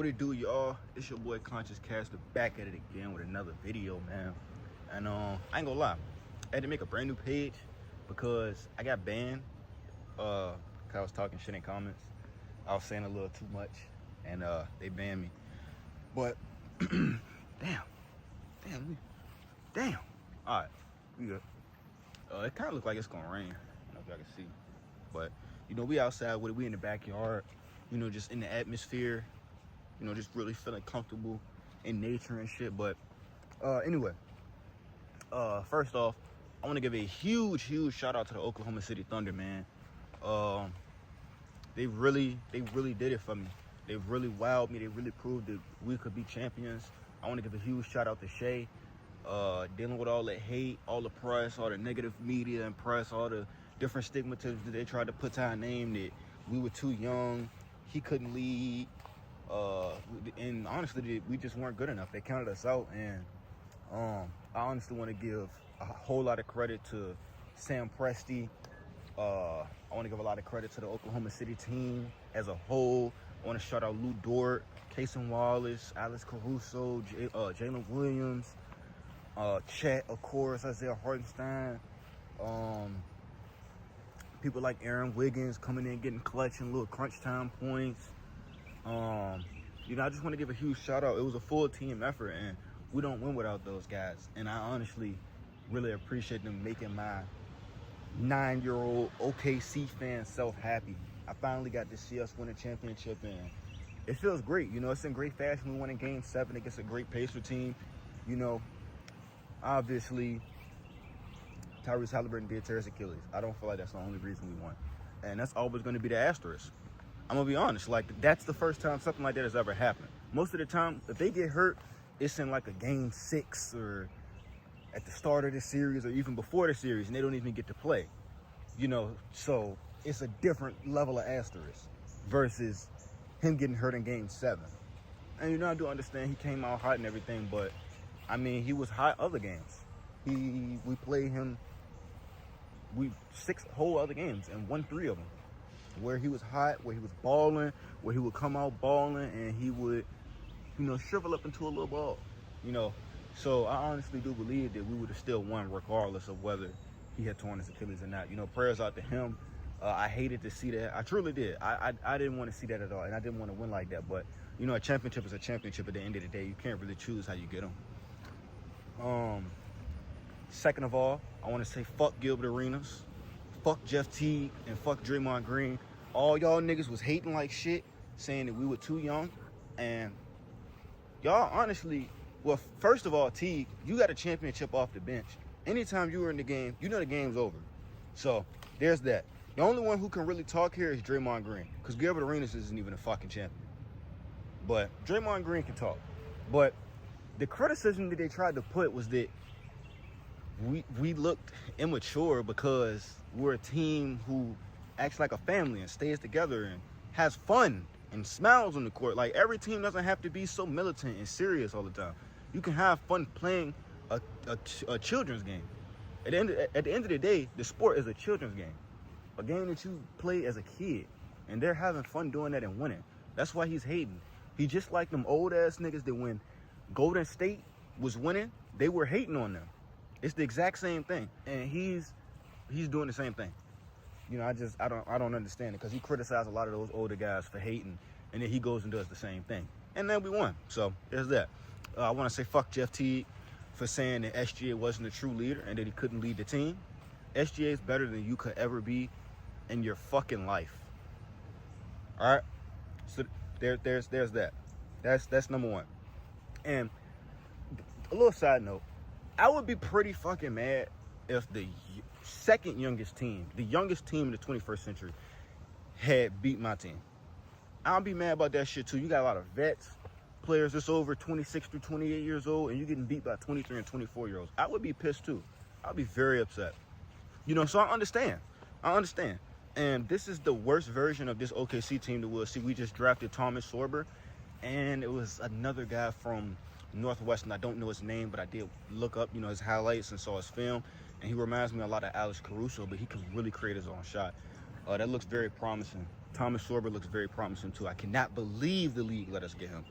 What it do, y'all? It's your boy Conscious Caster back at it again with another video, man. And I ain't gonna lie, I had to make a brand new page because I got banned. Cause I was talking shit in comments. I was saying a little too much, and they banned me. But damn. All right, we good. It kind of look like it's gonna rain. I don't know if y'all can see, but you know, we outside with it. We in the backyard. You know, just in the atmosphere. You know, just really feeling comfortable in nature and shit. But anyway, first off, I want to give a huge shout out to the Oklahoma City Thunder, man. They really did it for me. They really wowed me. They really proved that we could be champions. I want to give a huge shout out to Shea. Dealing with all the hate, all the press, all the negative media and press, all the different stigmatisms that they tried to put to our name, that we were too young, he couldn't lead, and honestly, we just weren't good enough. They counted us out, and I honestly want to give a whole lot of credit to Sam Presti. I want to give a lot of credit to the Oklahoma City team as a whole. I want to shout out Lou Dort, Cason Wallace, Alex Caruso, Jalen Williams, Chet, of course, Isaiah Hartenstein, people like Aaron Wiggins coming in, getting clutch and little crunch time points. You know, I just want to give a huge shout out. It was a full team effort, and we don't win without those guys. And I honestly really appreciate them making my 9-year-old OKC fan self happy. I finally got to see us win a championship, and it feels great. You know, it's in great fashion. We won in Game 7 against a great Pacer team. You know, obviously, Tyrese Halliburton did tear his Achilles. I don't feel like that's the only reason we won. And that's always going to be the asterisk. I'm going to be honest. Like, that's the first time something like that has ever happened. Most of the time, if they get hurt, it's in like a Game 6 or at the start of the series or even before the series, and they don't even get to play. You know, so it's a different level of asterisk versus him getting hurt in Game 7. And, you know, I do understand he came out hot and everything, but, I mean, he was hot other games. We played him 6 whole other games and won 3 of them, where he was hot, where he was balling, where he would come out balling, and he would, you know, shrivel up into a little ball, you know. So I honestly do believe that we would have still won regardless of whether he had torn his Achilles or not. You know, prayers out to him. I hated to see that. I truly did. I didn't want to see that at all, and I didn't want to win like that. But, you know, a championship is a championship at the end of the day. You can't really choose how you get them. Second of all, I want to say fuck Gilbert Arenas, fuck Jeff Teague, and fuck Draymond Green. All y'all niggas was hating like shit, saying that we were too young. And y'all honestly, well, first of all, Teague, you got a championship off the bench. Anytime you were in the game, you know the game's over. So there's that. The only one who can really talk here is Draymond Green, because Gilbert Arenas isn't even a fucking champion. But Draymond Green can talk. But the criticism that they tried to put was that we looked immature because we're a team who acts like a family and stays together and has fun and smiles on the court. Like, every team doesn't have to be so militant and serious all the time. You can have fun playing a children's game. At the end of the day, the sport is a children's game, a game that you play as a kid, and they're having fun doing that and winning. That's why he's hating. He just like them old ass niggas that when Golden State was winning, they were hating on them. It's the exact same thing, and he's doing the same thing. You know, I don't understand it, because he criticized a lot of those older guys for hating, and then he goes and does the same thing, and then we won. So there's that. I want to say fuck Jeff Teague for saying that SGA wasn't a true leader and that he couldn't lead the team. SGA is better than you could ever be in your fucking life. All right, so there's that. That's number one. And a little side note, I would be pretty fucking mad if the second youngest team, the youngest team in the 21st century, had beat my team. I'll be mad about that shit too. You got a lot of vets, players that's over 26 through 28 years old, and you getting beat by 23 and 24-year-olds. I would be pissed too. I'd be very upset. You know, so I understand. And this is the worst version of this OKC team that we'll see. We just drafted Thomas Sorber, and it was another guy from Northwestern. I don't know his name, but I did look up, you know, his highlights and saw his film, and he reminds me a lot of Alex Caruso, but he can really create his own shot. That looks very promising. Thomas Sorber looks very promising too. I cannot believe the league let us get him.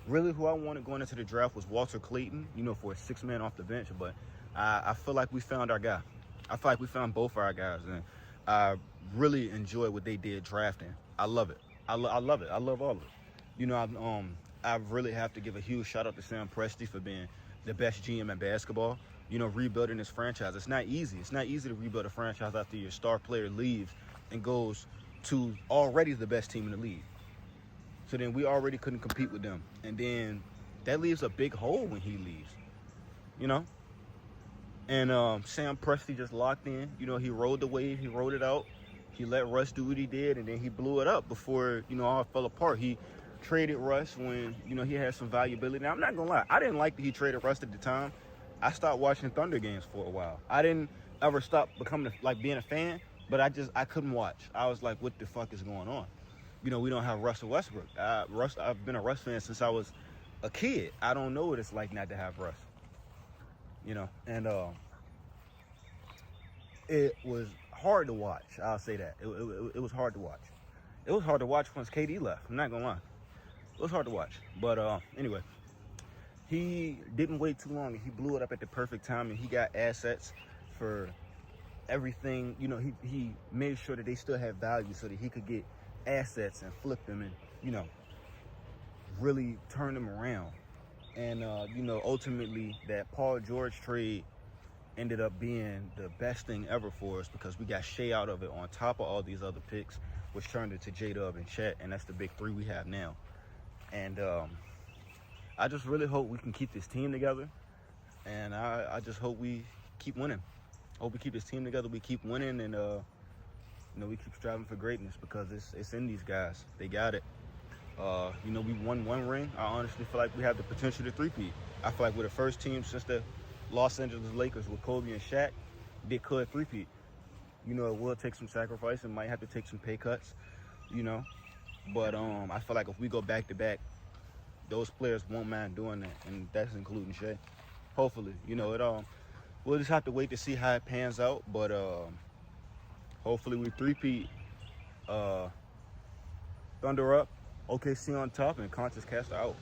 Really, who I wanted going into the draft was Walter Clayton, for a 6-man off the bench. But I feel like we found our guy. I feel like we found both of our guys, and I really enjoy what they did drafting. I love it. I love it. I love all of it. I really have to give a huge shout out to Sam Presti for being the best GM in basketball. Rebuilding this franchise. It's not easy. It's not easy to rebuild a franchise after your star player leaves and goes to already the best team in the league. So then we already couldn't compete with them. And then that leaves a big hole when he leaves, And Sam Presti just locked in. He rode the wave. He rode it out. He let Russ do what he did, and then he blew it up before, all fell apart. He traded Russ when, he had some valuability. Now, I'm not going to lie. I didn't like that he traded Russ at the time. I stopped watching Thunder games for a while. I didn't ever stop being a fan, but I couldn't watch. I was like, what the fuck is going on? We don't have Russell Westbrook. I've been a Russ fan since I was a kid. I don't know what it's like not to have Russ. And it was hard to watch. I'll say that. It was hard to watch. It was hard to watch once KD left. I'm not gonna lie. It was hard to watch. But anyway, he didn't wait too long. He blew it up at the perfect time, and he got assets for everything. He made sure that they still had value so that he could get assets and flip them and, really turn them around. And, ultimately that Paul George trade ended up being the best thing ever for us because we got Shea out of it on top of all these other picks, which turned into J-Dub and Chet, and that's the big three we have now. And I just really hope we can keep this team together, and I just hope we keep winning. Hope we keep this team together, we keep winning, and we keep striving for greatness because it's in these guys. They got it. We won one ring. I honestly feel like we have the potential to three-peat. I feel like we're the first team since the Los Angeles Lakers with Kobe and Shaq, they could three-peat. It will take some sacrifice and might have to take some pay cuts, But I feel like if we go back-to-back, those players won't mind doing that, and that's including Shea. Hopefully, we'll just have to wait to see how it pans out, but hopefully we three-peat. Thunder up, OKC on top, and Conscious Cast out.